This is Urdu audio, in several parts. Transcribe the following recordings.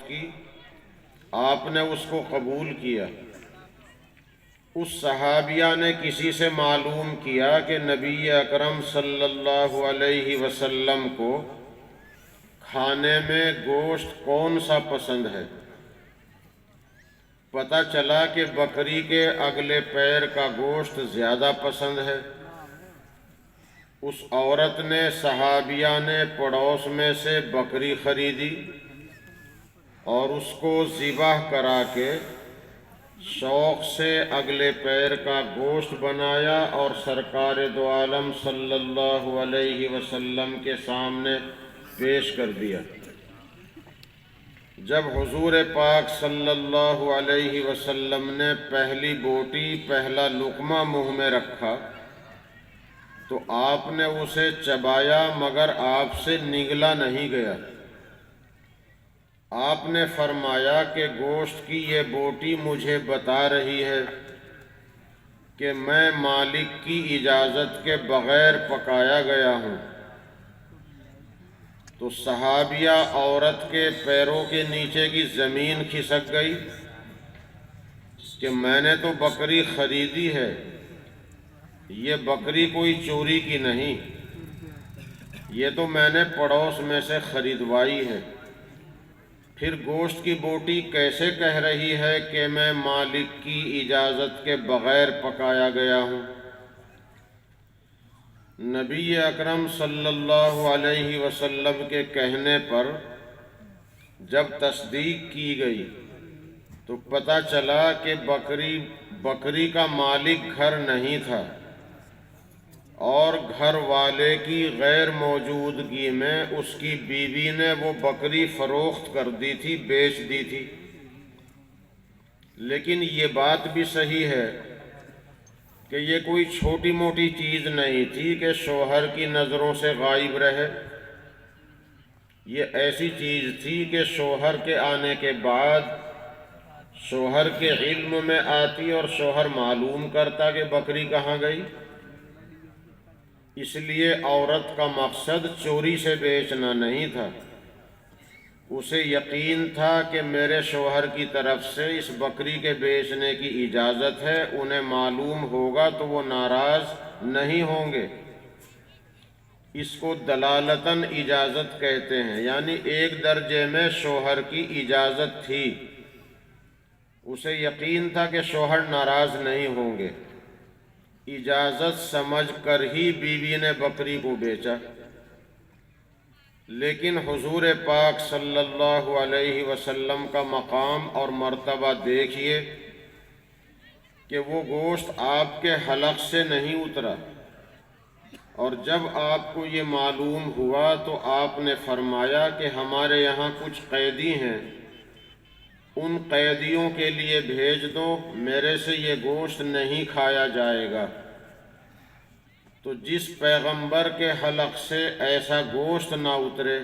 عورت کی، آپ نے اس کو قبول کیا۔ اس صحابیہ نے کسی سے معلوم کیا کہ نبی اکرم صلی اللہ علیہ وسلم کو کھانے میں گوشت کون سا پسند ہے۔ پتہ چلا کہ بکری کے اگلے پیر کا گوشت زیادہ پسند ہے۔ اس عورت نے، صحابیہ نے پڑوس میں سے بکری خریدی اور اس کو ذبح کرا کے شوق سے اگلے پیر کا گوشت بنایا اور سرکار دو عالم صلی اللہ علیہ وسلم کے سامنے پیش کر دیا۔ جب حضور پاک صلی اللہ علیہ وسلم نے پہلی بوٹی، پہلا لقمہ منہ میں رکھا تو آپ نے اسے چبایا، مگر آپ سے نگلا نہیں گیا۔ آپ نے فرمایا کہ گوشت کی یہ بوٹی مجھے بتا رہی ہے کہ میں مالک کی اجازت کے بغیر پکایا گیا ہوں۔ تو صحابیہ عورت کے پیروں کے نیچے کی زمین کھسک گئی کہ میں نے تو بکری خریدی ہے، یہ بکری کوئی چوری کی نہیں، یہ تو میں نے پڑوس میں سے خریدوائی ہے، پھر گوشت کی بوٹی کیسے کہہ رہی ہے کہ میں مالک کی اجازت کے بغیر پکایا گیا ہوں؟ نبی اکرم صلی اللہ علیہ وسلم کے کہنے پر جب تصدیق کی گئی تو پتہ چلا کہ بکری کا مالک گھر نہیں تھا اور گھر والے کی غیر موجودگی میں اس کی بیوی نے وہ بکری فروخت کر دی تھی، بیچ دی تھی۔ لیکن یہ بات بھی صحیح ہے کہ یہ کوئی چھوٹی موٹی چیز نہیں تھی کہ شوہر کی نظروں سے غائب رہے، یہ ایسی چیز تھی کہ شوہر کے آنے کے بعد شوہر کے علم میں آتی اور شوہر معلوم کرتا کہ بکری کہاں گئی۔ اس لیے عورت کا مقصد چوری سے بیچنا نہیں تھا، اسے یقین تھا کہ میرے شوہر کی طرف سے اس بکری کے بیچنے کی اجازت ہے، انہیں معلوم ہوگا تو وہ ناراض نہیں ہوں گے۔ اس کو دلالتاً اجازت کہتے ہیں، یعنی ایک درجے میں شوہر کی اجازت تھی، اسے یقین تھا کہ شوہر ناراض نہیں ہوں گے، اجازت سمجھ کر ہی بیوی نے بکری کو بیچا۔ لیکن حضور پاک صلی اللہ علیہ وسلم کا مقام اور مرتبہ دیکھیے کہ وہ گوشت آپ کے حلق سے نہیں اترا، اور جب آپ کو یہ معلوم ہوا تو آپ نے فرمایا کہ ہمارے یہاں کچھ قیدی ہیں، ان قیدیوں کے لیے بھیج دو، میرے سے یہ گوشت نہیں کھایا جائے گا۔ تو جس پیغمبر کے حلق سے ایسا گوشت نہ اترے،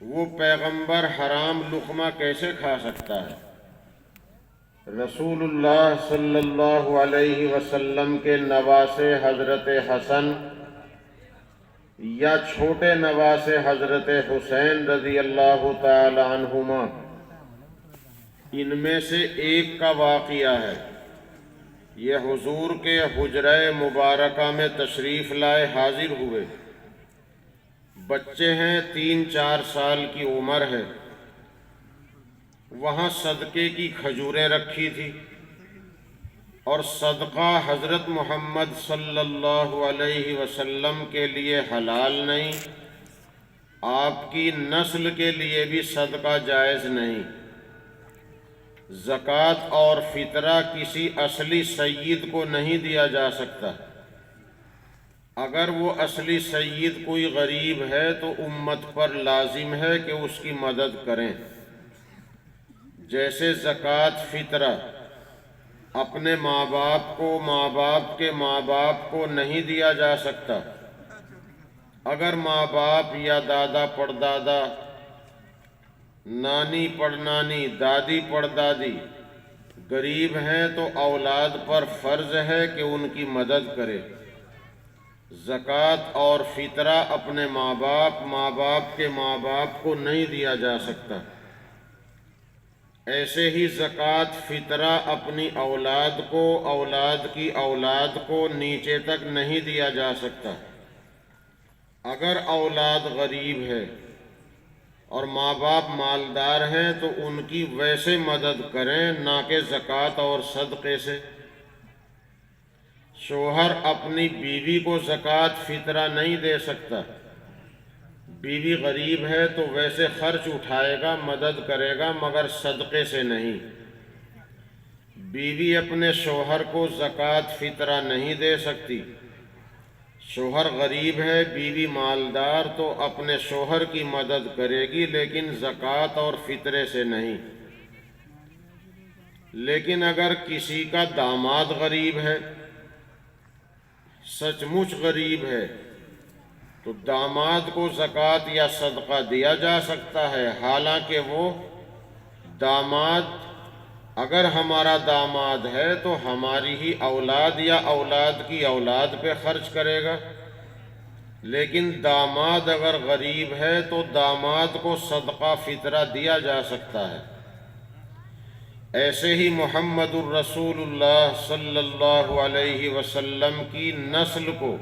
وہ پیغمبر حرام لقمہ کیسے کھا سکتا ہے؟ رسول اللہ صلی اللہ علیہ وسلم کے نواسے حضرت حسن یا چھوٹے نواسے حضرت حسین رضی اللہ تعالی عنہما، ان میں سے ایک کا واقعہ ہے۔ یہ حضور کے حجرہ مبارکہ میں تشریف لائے حاضر ہوئے، بچے ہیں، 3-4 سال کی عمر ہے، وہاں صدقے کی کھجوریں رکھی تھی، اور صدقہ حضرت محمد صلی اللہ علیہ وسلم کے لیے حلال نہیں، آپ کی نسل کے لیے بھی صدقہ جائز نہیں۔ زکوٰۃ اور فطرہ کسی اصلی سید کو نہیں دیا جا سکتا، اگر وہ اصلی سید کوئی غریب ہے تو امت پر لازم ہے کہ اس کی مدد کریں۔ جیسے زکوٰۃ فطرہ اپنے ماں باپ کو، ماں باپ کے ماں باپ کو نہیں دیا جا سکتا، اگر ماں باپ یا دادا پڑدادا، نانی پڑنانی، دادی پڑدادی غریب ہیں تو اولاد پر فرض ہے کہ ان کی مدد کرے۔ زکوٰۃ اور فطرہ اپنے ماں باپ کے ماں باپ کو نہیں دیا جا سکتا۔ ایسے ہی زکوٰۃ فطرہ اپنی اولاد کو، اولاد کی اولاد کو نیچے تک نہیں دیا جا سکتا۔ اگر اولاد غریب ہے اور ماں باپ مالدار ہیں تو ان کی ویسے مدد کریں، نہ کہ زکوٰۃ اور صدقے سے۔ شوہر اپنی بیوی کو زکوٰۃ فطرہ نہیں دے سکتا۔ بیوی غریب ہے تو ویسے خرچ اٹھائے گا، مدد کرے گا، مگر صدقے سے نہیں۔ بیوی اپنے شوہر کو زکوٰۃ فطرہ نہیں دے سکتی۔ شوہر غریب ہے، بیوی مالدار، تو اپنے شوہر کی مدد کرے گی، لیکن زکوٰۃ اور فطرے سے نہیں۔ لیکن اگر کسی کا داماد غریب ہے، سچ مچ غریب ہے، تو داماد کو زکوٰۃ یا صدقہ دیا جا سکتا ہے، حالانکہ وہ داماد، اگر ہمارا داماد ہے تو ہماری ہی اولاد یا اولاد کی اولاد پہ خرچ کرے گا۔ لیکن داماد اگر غریب ہے تو داماد کو صدقہ فطرہ دیا جا سکتا ہے۔ ایسے ہی محمد الرسول اللہ صلی اللہ علیہ وسلم کی نسل کو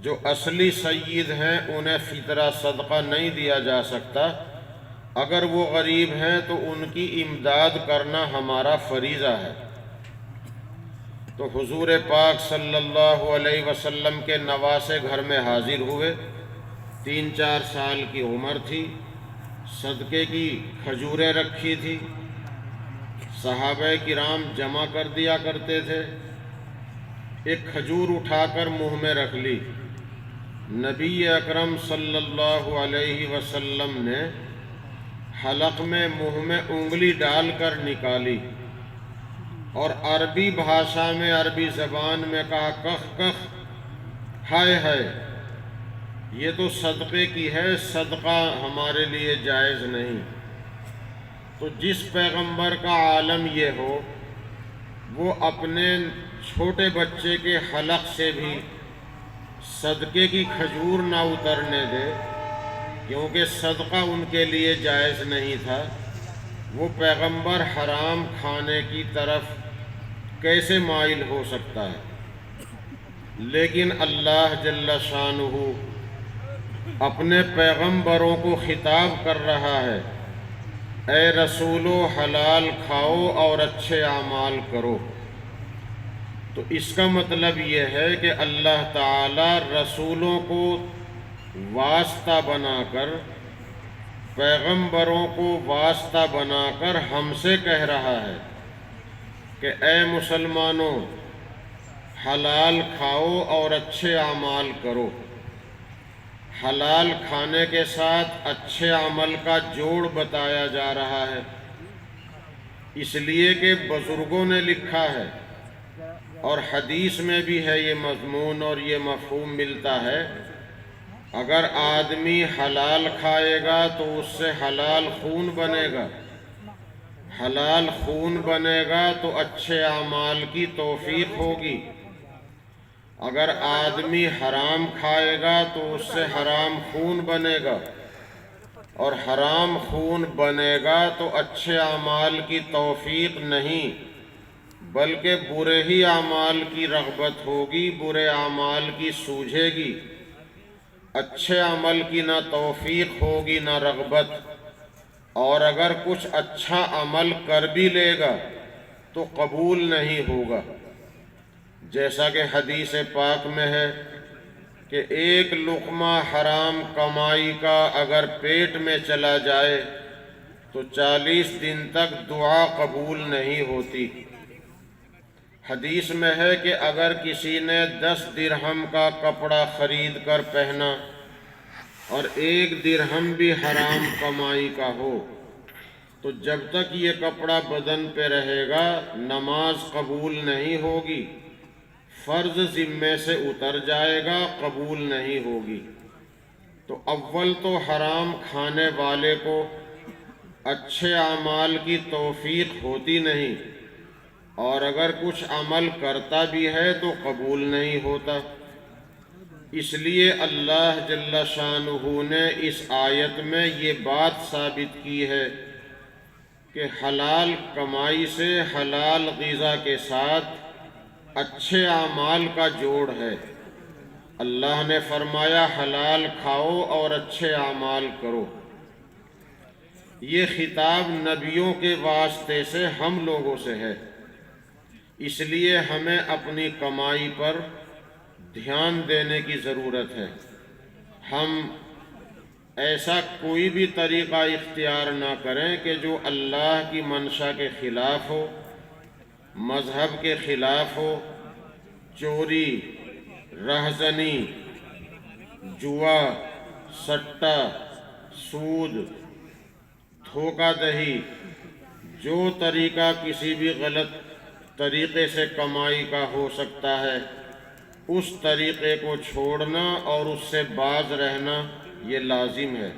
جو اصلی سید ہیں انہیں فطرہ صدقہ نہیں دیا جا سکتا۔ اگر وہ غریب ہیں تو ان کی امداد کرنا ہمارا فریضہ ہے۔ تو حضور پاک صلی اللہ علیہ وسلم کے نواسے گھر میں حاضر ہوئے، 3-4 سال کی عمر تھی، صدقے کی کھجوریں رکھی تھی، صحابہ کرام جمع کر دیا کرتے تھے۔ ایک کھجور اٹھا کر منہ میں رکھ لی، نبی اکرم صلی اللہ علیہ وسلم نے حلق میں منہ میں انگلی ڈال کر نکالی اور عربی بھاشا میں، عربی زبان میں کہا، کخ کخ، ہائے ہائے، یہ تو صدقے کی ہے، صدقہ ہمارے لیے جائز نہیں۔ تو جس پیغمبر کا عالم یہ ہو، وہ اپنے چھوٹے بچے کے حلق سے بھی صدقے کی کھجور نہ اترنے دے، کیونکہ صدقہ ان کے لیے جائز نہیں تھا۔ وہ پیغمبر حرام کھانے کی طرف کیسے مائل ہو سکتا ہے؟ لیکن اللہ جل شانہ اپنے پیغمبروں کو خطاب کر رہا ہے، اے رسولو، حلال کھاؤ اور اچھے اعمال کرو۔ تو اس کا مطلب یہ ہے کہ اللہ تعالی رسولوں کو واسطہ بنا کر، پیغمبروں کو واسطہ بنا کر ہم سے کہہ رہا ہے کہ اے مسلمانوں، حلال کھاؤ اور اچھے اعمال کرو۔ حلال کھانے کے ساتھ اچھے عمل کا جوڑ بتایا جا رہا ہے، اس لیے کہ بزرگوں نے لکھا ہے اور حدیث میں بھی ہے یہ مضمون اور یہ مفہوم ملتا ہے، اگر آدمی حلال کھائے گا تو اس سے حلال خون بنے گا، حلال خون بنے گا تو اچھے اعمال کی توفیق ہوگی۔ اگر آدمی حرام کھائے گا تو اس سے حرام خون بنے گا، اور حرام خون بنے گا تو اچھے اعمال کی توفیق نہیں، بلکہ برے ہی اعمال کی رغبت ہوگی، برے اعمال کی سوجھے گی، اچھے عمل کی نہ توفیق ہوگی نہ رغبت۔ اور اگر کچھ اچھا عمل کر بھی لے گا تو قبول نہیں ہوگا، جیسا کہ حدیث پاک میں ہے کہ ایک لقمہ حرام کمائی کا اگر پیٹ میں چلا جائے تو 40 دن تک دعا قبول نہیں ہوتی۔ حدیث میں ہے کہ اگر کسی نے 10 درہم کا کپڑا خرید کر پہنا اور 1 درہم بھی حرام کمائی کا ہو، تو جب تک یہ کپڑا بدن پہ رہے گا نماز قبول نہیں ہوگی، فرض ذمے سے اتر جائے گا، قبول نہیں ہوگی۔ تو اول تو حرام کھانے والے کو اچھے اعمال کی توفیق ہوتی نہیں، اور اگر کچھ عمل کرتا بھی ہے تو قبول نہیں ہوتا۔ اس لیے اللہ جل شانہ نے اس آیت میں یہ بات ثابت کی ہے کہ حلال کمائی سے حلال غذا کے ساتھ اچھے اعمال کا جوڑ ہے۔ اللہ نے فرمایا حلال کھاؤ اور اچھے اعمال کرو۔ یہ خطاب نبیوں کے واسطے سے ہم لوگوں سے ہے، اس لیے ہمیں اپنی کمائی پر دھیان دینے کی ضرورت ہے۔ ہم ایسا کوئی بھی طریقہ اختیار نہ کریں کہ جو اللہ کی منشا کے خلاف ہو، مذہب کے خلاف ہو۔ چوری، رہزنی، جوا، سٹہ، سود، دھوکہ دہی، جو طریقہ کسی بھی غلط طریقے سے کمائی کا ہو سکتا ہے، اس طریقے کو چھوڑنا اور اس سے باز رہنا یہ لازم ہے۔